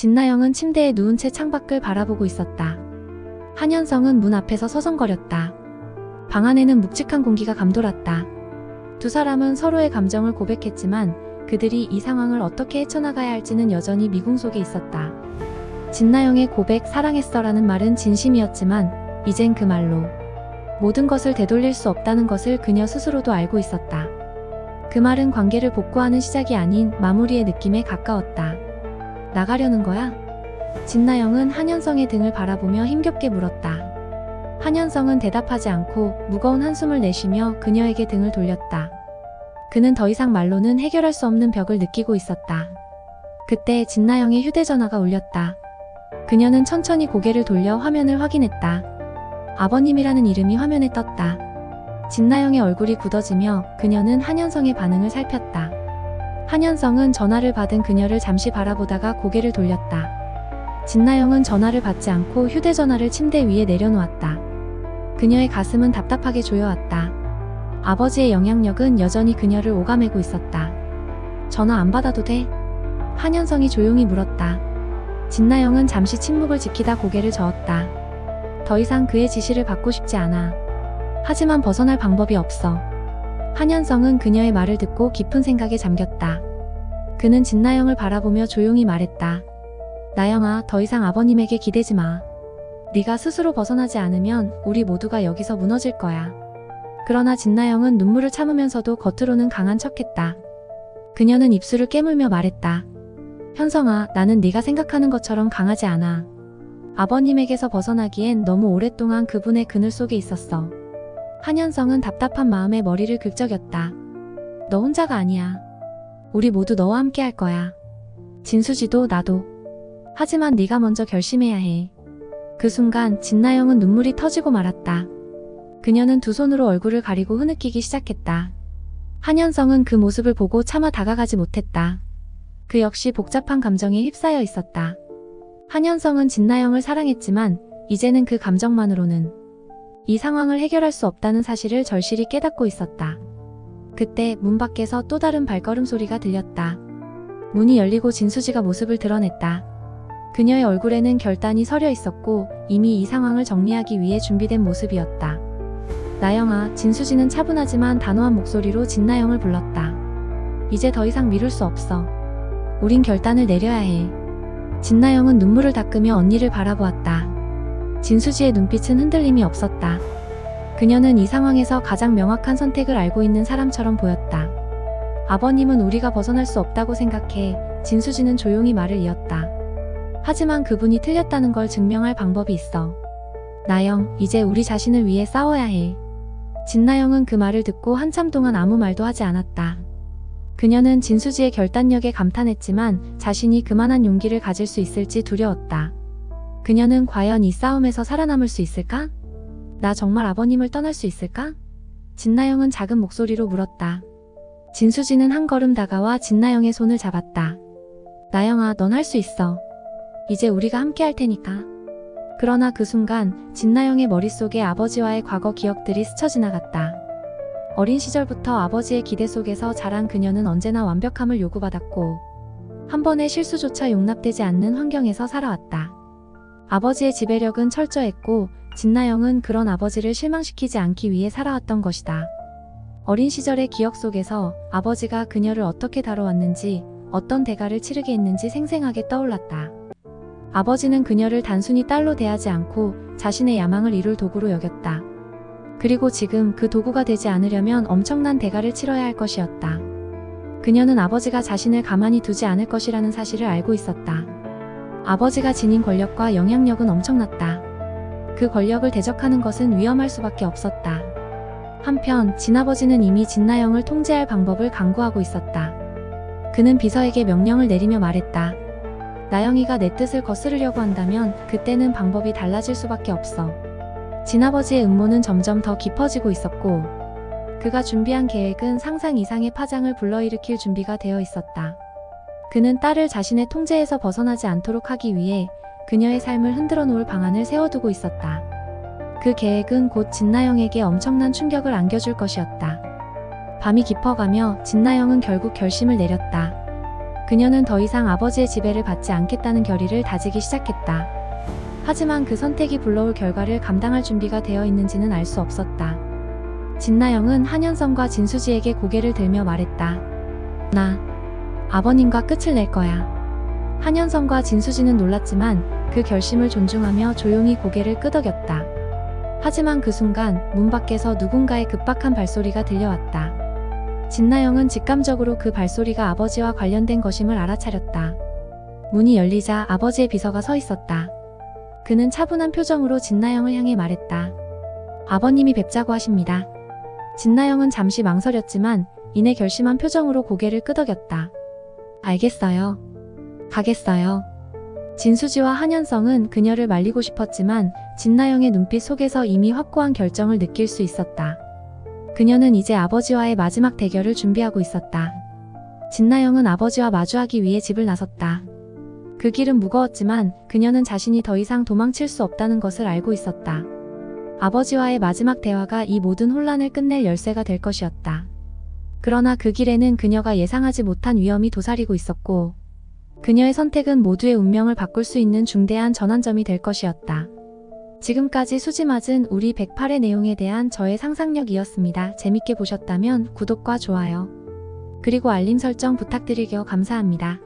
진나영은 침대에 누운 채 창밖을 바라보고 있었다. 한현성은 문 앞에서 서성거렸다. 방 안에는 묵직한 공기가 감돌았다. 두 사람은 서로의 감정을 고백했지만 그들이 이 상황을 어떻게 헤쳐나가야 할지는 여전히 미궁 속에 있었다. 진나영의 고백 사랑했어라는 말은 진심이었지만 이젠 그 말로 모든 것을 되돌릴 수 없다는 것을 그녀 스스로도 알고 있었다. 그 말은 관계를 복구하는 시작이 아닌 마무리의 느낌에 가까웠다. 나가려는 거야? 진나영은 한현성의 등을 바라보며 힘겹게 물었다. 한현성은 대답하지 않고 무거운 한숨을 내쉬며 그녀에게 등을 돌렸다. 그는 더 이상 말로는 해결할 수 없는 벽을 느끼고 있었다. 그때 진나영의 휴대전화가 울렸다. 그녀는 천천히 고개를 돌려 화면을 확인했다. 아버님이라는 이름이 화면에 떴다. 진나영의 얼굴이 굳어지며 그녀는 한현성의 반응을 살폈다. 한현성은 전화를 받은 그녀를 잠시 바라보다가 고개를 돌렸다. 진나영은 전화를 받지 않고 휴대전화를 침대 위에 내려놓았다. 그녀의 가슴은 답답하게 조여왔다. 아버지의 영향력은 여전히 그녀를 오가매고 있었다. 전화 안 받아도 돼? 한현성이 조용히 물었다. 진나영은 잠시 침묵을 지키다 고개를 저었다. 더 이상 그의 지시를 받고 싶지 않아. 하지만 벗어날 방법이 없어. 한현성은 그녀의 말을 듣고 깊은 생각에 잠겼다. 그는 진나영을 바라보며 조용히 말했다. 나영아, 더 이상 아버님에게 기대지 마. 네가 스스로 벗어나지 않으면 우리 모두가 여기서 무너질 거야. 그러나 진나영은 눈물을 참으면서도 겉으로는 강한 척했다. 그녀는 입술을 깨물며 말했다. 현성아, 나는 네가 생각하는 것처럼 강하지 않아. 아버님에게서 벗어나기엔 너무 오랫동안 그분의 그늘 속에 있었어. 한현성은 답답한 마음에 머리를 긁적였다. 너 혼자가 아니야. 우리 모두 너와 함께 할 거야. 진수지도 나도. 하지만 네가 먼저 결심해야 해. 그 순간 진나영은 눈물이 터지고 말았다. 그녀는 두 손으로 얼굴을 가리고 흐느끼기 시작했다. 한현성은 그 모습을 보고 차마 다가가지 못했다. 그 역시 복잡한 감정에 휩싸여 있었다. 한현성은 진나영을 사랑했지만 이제는 그 감정만으로는 이 상황을 해결할 수 없다는 사실을 절실히 깨닫고 있었다. 그때 문 밖에서 또 다른 발걸음 소리가 들렸다. 문이 열리고 진수지가 모습을 드러냈다. 그녀의 얼굴에는 결단이 서려 있었고 이미 이 상황을 정리하기 위해 준비된 모습이었다. 나영아, 진수지는 차분하지만 단호한 목소리로 진나영을 불렀다. 이제 더 이상 미룰 수 없어. 우린 결단을 내려야 해. 진나영은 눈물을 닦으며 언니를 바라보았다. 진수지의 눈빛은 흔들림이 없었다. 그녀는 이 상황에서 가장 명확한 선택을 알고 있는 사람처럼 보였다. 아버님은 우리가 벗어날 수 없다고 생각해. 진수지는 조용히 말을 이었다. 하지만 그분이 틀렸다는 걸 증명할 방법이 있어. 나영, 이제 우리 자신을 위해 싸워야 해. 진나영은 그 말을 듣고 한참 동안 아무 말도 하지 않았다. 그녀는 진수지의 결단력에 감탄했지만 자신이 그만한 용기를 가질 수 있을지 두려웠다. 그녀는 과연 이 싸움에서 살아남을 수 있을까? 나 정말 아버님을 떠날 수 있을까? 진나영은 작은 목소리로 물었다. 진수지는 한 걸음 다가와 진나영의 손을 잡았다. 나영아, 넌 할 수 있어. 이제 우리가 함께 할 테니까. 그러나 그 순간 진나영의 머릿속에 아버지와의 과거 기억들이 스쳐 지나갔다. 어린 시절부터 아버지의 기대 속에서 자란 그녀는 언제나 완벽함을 요구받았고 한 번의 실수조차 용납되지 않는 환경에서 살아왔다. 아버지의 지배력은 철저했고 진나영은 그런 아버지를 실망시키지 않기 위해 살아왔던 것이다. 어린 시절의 기억 속에서 아버지가 그녀를 어떻게 다뤄왔는지, 어떤 대가를 치르게 했는지 생생하게 떠올랐다. 아버지는 그녀를 단순히 딸로 대하지 않고 자신의 야망을 이룰 도구로 여겼다. 그리고 지금 그 도구가 되지 않으려면 엄청난 대가를 치러야 할 것이었다. 그녀는 아버지가 자신을 가만히 두지 않을 것이라는 사실을 알고 있었다. 아버지가 지닌 권력과 영향력은 엄청났다. 그 권력을 대적하는 것은 위험할 수밖에 없었다. 한편 진아버지는 이미 진나영을 통제할 방법을 강구하고 있었다. 그는 비서에게 명령을 내리며 말했다. 나영이가 내 뜻을 거스르려고 한다면 그때는 방법이 달라질 수밖에 없어. 진아버지의 음모는 점점 더 깊어지고 있었고 그가 준비한 계획은 상상 이상의 파장을 불러일으킬 준비가 되어 있었다. 그는 딸을 자신의 통제에서 벗어나지 않도록 하기 위해 그녀의 삶을 흔들어 놓을 방안을 세워두고 있었다. 그 계획은 곧 진나영에게 엄청난 충격을 안겨줄 것이었다. 밤이 깊어가며 진나영은 결국 결심을 내렸다. 그녀는 더 이상 아버지의 지배를 받지 않겠다는 결의를 다지기 시작했다. 하지만 그 선택이 불러올 결과를 감당할 준비가 되어 있는지는 알 수 없었다. 진나영은 한현성과 진수지에게 고개를 들며 말했다. 나 아버님과 끝을 낼 거야. 한현성과 진수지는 놀랐지만 그 결심을 존중하며 조용히 고개를 끄덕였다. 하지만 그 순간 문 밖에서 누군가의 급박한 발소리가 들려왔다. 진나영은 직감적으로 그 발소리가 아버지와 관련된 것임을 알아차렸다. 문이 열리자 아버지의 비서가 서 있었다. 그는 차분한 표정으로 진나영을 향해 말했다. 아버님이 뵙자고 하십니다. 진나영은 잠시 망설였지만 이내 결심한 표정으로 고개를 끄덕였다. 알겠어요. 가겠어요. 진수지와 한현성은 그녀를 말리고 싶었지만 진나영의 눈빛 속에서 이미 확고한 결정을 느낄 수 있었다. 그녀는 이제 아버지와의 마지막 대결을 준비하고 있었다. 진나영은 아버지와 마주하기 위해 집을 나섰다. 그 길은 무거웠지만 그녀는 자신이 더 이상 도망칠 수 없다는 것을 알고 있었다. 아버지와의 마지막 대화가 이 모든 혼란을 끝낼 열쇠가 될 것이었다. 그러나 그 길에는 그녀가 예상하지 못한 위험이 도사리고 있었고 그녀의 선택은 모두의 운명을 바꿀 수 있는 중대한 전환점이 될 것이었다. 지금까지 수지맞은 우리 108의 내용에 대한 저의 상상력이었습니다. 재밌게 보셨다면 구독과 좋아요, 그리고 알림 설정 부탁드리려 감사합니다.